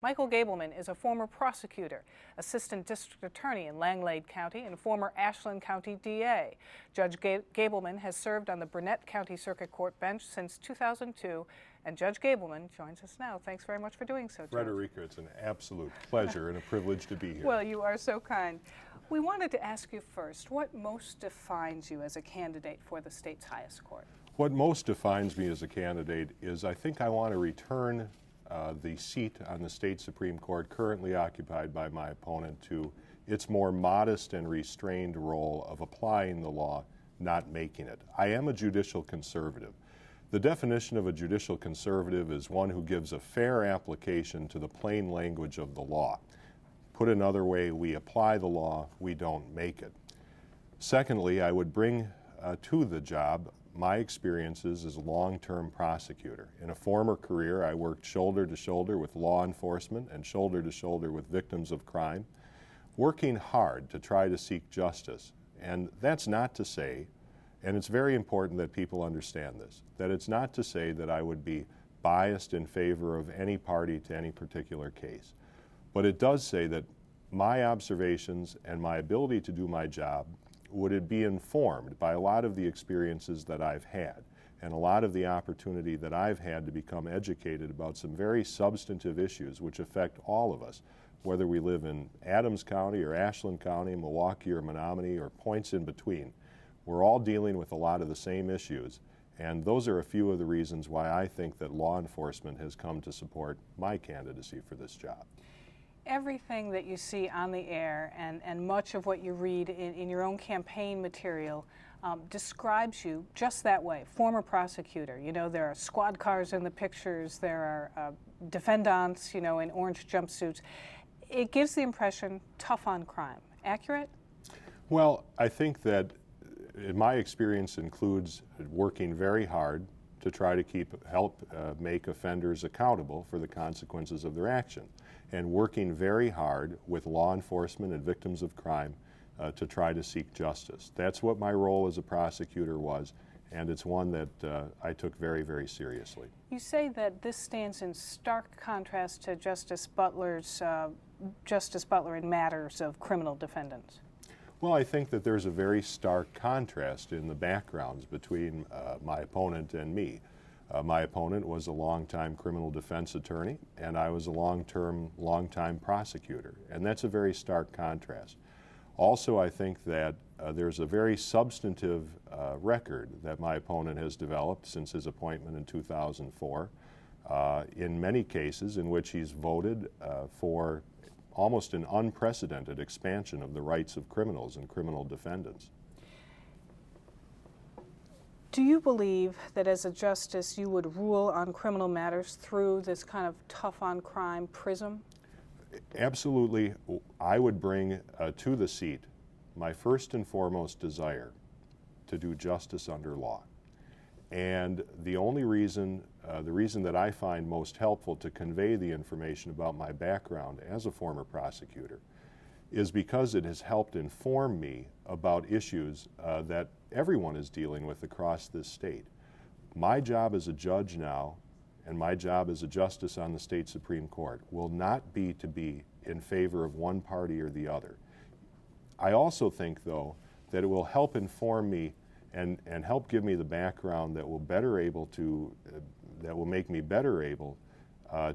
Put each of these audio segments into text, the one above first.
Michael Gableman is a former prosecutor, assistant district attorney in Langlade County, and former Ashland County DA. Judge Gableman has served on the Burnett County Circuit Court bench since 2002, and Judge Gableman joins us now. Thanks very much for doing so, Judge. Frederica, it's an absolute pleasure and a privilege to be here. Well, you are so kind. We wanted to ask you first, what most defines you as a candidate for the state's highest court? What most defines me as a candidate is I think I want to return the seat on the state Supreme Court currently occupied by my opponent to its more modest and restrained role of applying the law, not making it. I am a judicial conservative. The definition of a judicial conservative is one who gives a fair application to the plain language of the law. Put another way, we apply the law, we don't make it. Secondly, I would bring to the job my experiences as a long-term prosecutor. In a former career, I worked shoulder to shoulder with law enforcement and shoulder to shoulder with victims of crime, working hard to try to seek justice. And that's not to say, and it's very important that people understand this, that it's not to say that I would be biased in favor of any party to any particular case. But it does say that my observations and my ability to do my job would it be informed by a lot of the experiences that I've had and a lot of the opportunity that I've had to become educated about some very substantive issues which affect all of us, whether we live in Adams County or Ashland County, Milwaukee or Menominee or points in between. We're all dealing with a lot of the same issues, and those are a few of the reasons why I think that law enforcement has come to support my candidacy for this job. Everything that you see on the air and much of what you read in your own campaign material describes you just that way, former prosecutor. You know, there are squad cars in the pictures, there are defendants, you know, in orange jumpsuits. It gives the impression tough on crime. Accurate? Well, I think that my experience includes working very hard to try to help make offenders accountable for the consequences of their action, and working very hard with law enforcement and victims of crime to try to seek justice. That's what my role as a prosecutor was, and it's one that I took very, very seriously. You say that this stands in stark contrast to Justice Butler in matters of criminal defendants. Well, I think that there's a very stark contrast in the backgrounds between my opponent and me. My opponent was a longtime criminal defense attorney, and I was a long-time prosecutor, and that's a very stark contrast. Also, I think that there's a very substantive record that my opponent has developed since his appointment in 2004, in many cases in which he's voted for almost an unprecedented expansion of the rights of criminals and criminal defendants. Do you believe that as a justice you would rule on criminal matters through this kind of tough on crime prism? Absolutely. I would bring to the seat my first and foremost desire to do justice under law. And the reason that I find most helpful to convey the information about my background as a former prosecutor is because it has helped inform me about issues that everyone is dealing with across this state. My job as a judge now, and my job as a justice on the state Supreme Court, will not be to be in favor of one party or the other. I also think, though, that it will help inform me and help give me the background that will make me better able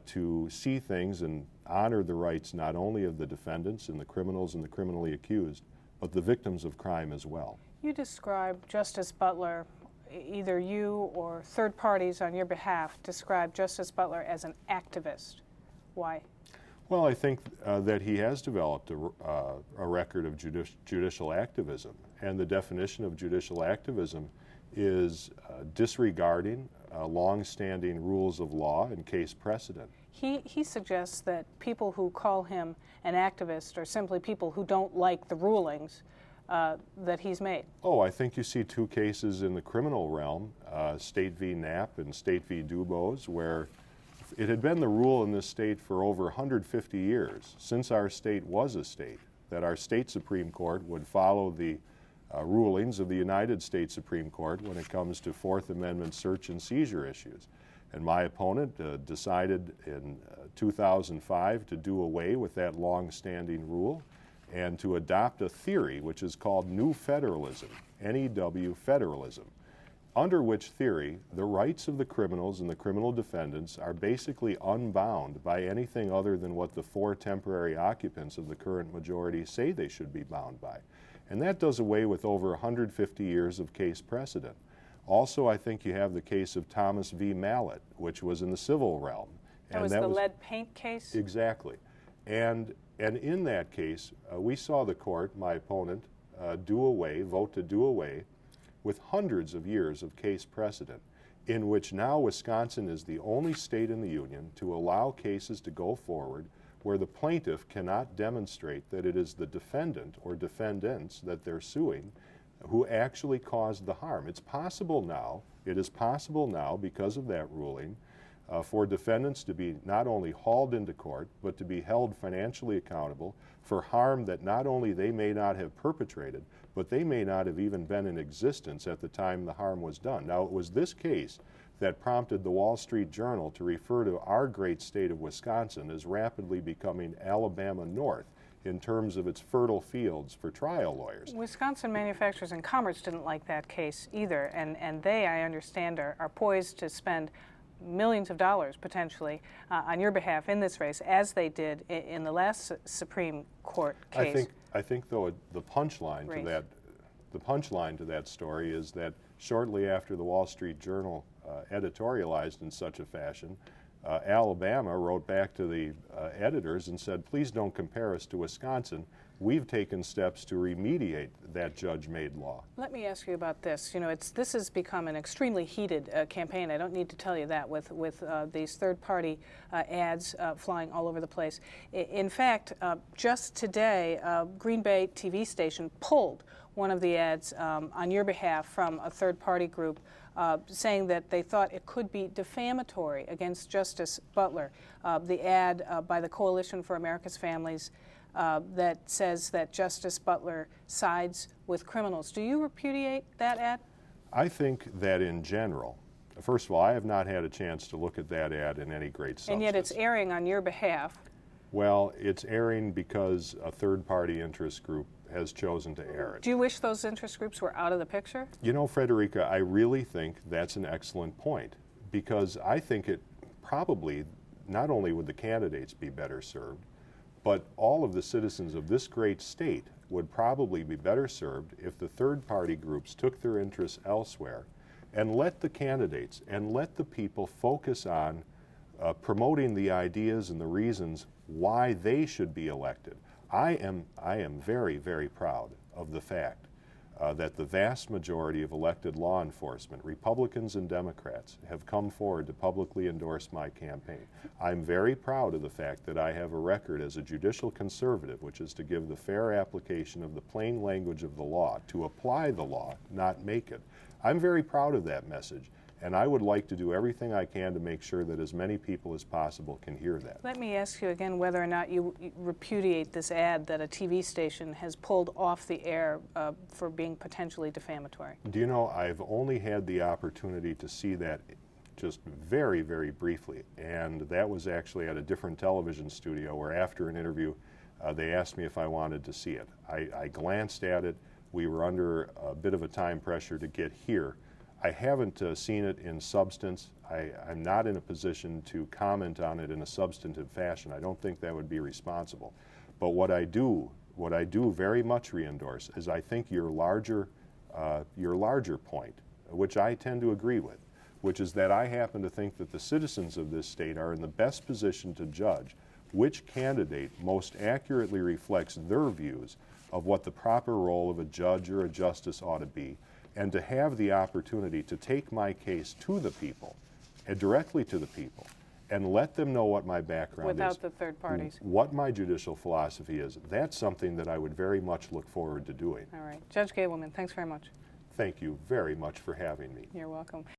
to see things and honor the rights not only of the defendants and the criminals and the criminally accused, but the victims of crime as well. You describe Justice Butler, either you or third parties on your behalf describe Justice Butler as an activist. Why? Well, I think that he has developed a record of judicial activism, and the definition of judicial activism is disregarding long-standing rules of law and case precedent. He suggests that people who call him an activist are simply people who don't like the rulings that he's made. Oh, I think you see two cases in the criminal realm, State v. Knapp and State v. Dubose, where it had been the rule in this state for over 150 years, since our state was a state, that our state Supreme Court would follow the rulings of the United States Supreme Court when it comes to Fourth Amendment search and seizure issues. And my opponent decided in 2005 to do away with that long-standing rule and to adopt a theory which is called New Federalism, NEW federalism, under which theory the rights of the criminals and the criminal defendants are basically unbound by anything other than what the 4 temporary occupants of the current majority say they should be bound by. And that does away with over 150 years of case precedent. Also, I think you have the case of Thomas v. Mallet, which was in the civil realm. That was the lead paint case? Exactly. And in that case, we saw the court, my opponent, vote to do away with hundreds of years of case precedent, in which now Wisconsin is the only state in the union to allow cases to go forward where the plaintiff cannot demonstrate that it is the defendant or defendants that they're suing who actually caused the harm. It is possible now, because of that ruling, for defendants to be not only hauled into court, but to be held financially accountable for harm that not only they may not have perpetrated, but they may not have even been in existence at the time the harm was done. Now, it was this case that prompted the Wall Street Journal to refer to our great state of Wisconsin as rapidly becoming Alabama North in terms of its fertile fields for trial lawyers. Wisconsin Manufacturers and Commerce didn't like that case either, and they, I understand, are poised to spend millions of dollars potentially on your behalf in this race, as they did in the last Supreme Court case. I think though the punchline to that story is that shortly after the Wall Street Journal editorialized in such a fashion, Alabama wrote back to the editors and said, please don't compare us to Wisconsin. We've taken steps to remediate that judge-made law. Let me ask you about this. You know, this has become an extremely heated campaign. I don't need to tell you that with these third-party ads flying all over the place. In fact, just today, Green Bay TV station pulled one of the ads on your behalf from a third-party group, saying that they thought it could be defamatory against Justice Butler. The ad by the Coalition for America's Families that says that Justice Butler sides with criminals. Do you repudiate that ad? I think that in general, first of all, I have not had a chance to look at that ad in any great substance. And yet it's airing on your behalf. Well, it's airing because a third-party interest group has chosen to air it. Do you wish those interest groups were out of the picture? You know, Frederica, I really think that's an excellent point, because I think it probably, not only would the candidates be better served, but all of the citizens of this great state would probably be better served if the third-party groups took their interests elsewhere and let the candidates and let the people focus on promoting the ideas and the reasons why they should be elected. I am very, very proud of the fact that the vast majority of elected law enforcement, Republicans and Democrats, have come forward to publicly endorse my campaign. I'm very proud of the fact that I have a record as a judicial conservative, which is to give the fair application of the plain language of the law, to apply the law, not make it. I'm very proud of that message, and I would like to do everything I can to make sure that as many people as possible can hear that. Let me ask you again whether or not you repudiate this ad that a TV station has pulled off the air for being potentially defamatory. Do you know, I've only had the opportunity to see that just very, very briefly, and that was actually at a different television studio where after an interview they asked me if I wanted to see it. I glanced at it. We were under a bit of a time pressure to get here. I haven't seen it in substance. I'm not in a position to comment on it in a substantive fashion. I don't think that would be responsible. But what I do very much re-endorse is I think your larger point, which I tend to agree with, which is that I happen to think that the citizens of this state are in the best position to judge which candidate most accurately reflects their views of what the proper role of a judge or a justice ought to be, and to have the opportunity to take my case to the people, and directly to the people, and let them know what my background is. Without the third parties. What my judicial philosophy is. That's something that I would very much look forward to doing. All right. Judge Gableman, thanks very much. Thank you very much for having me. You're welcome.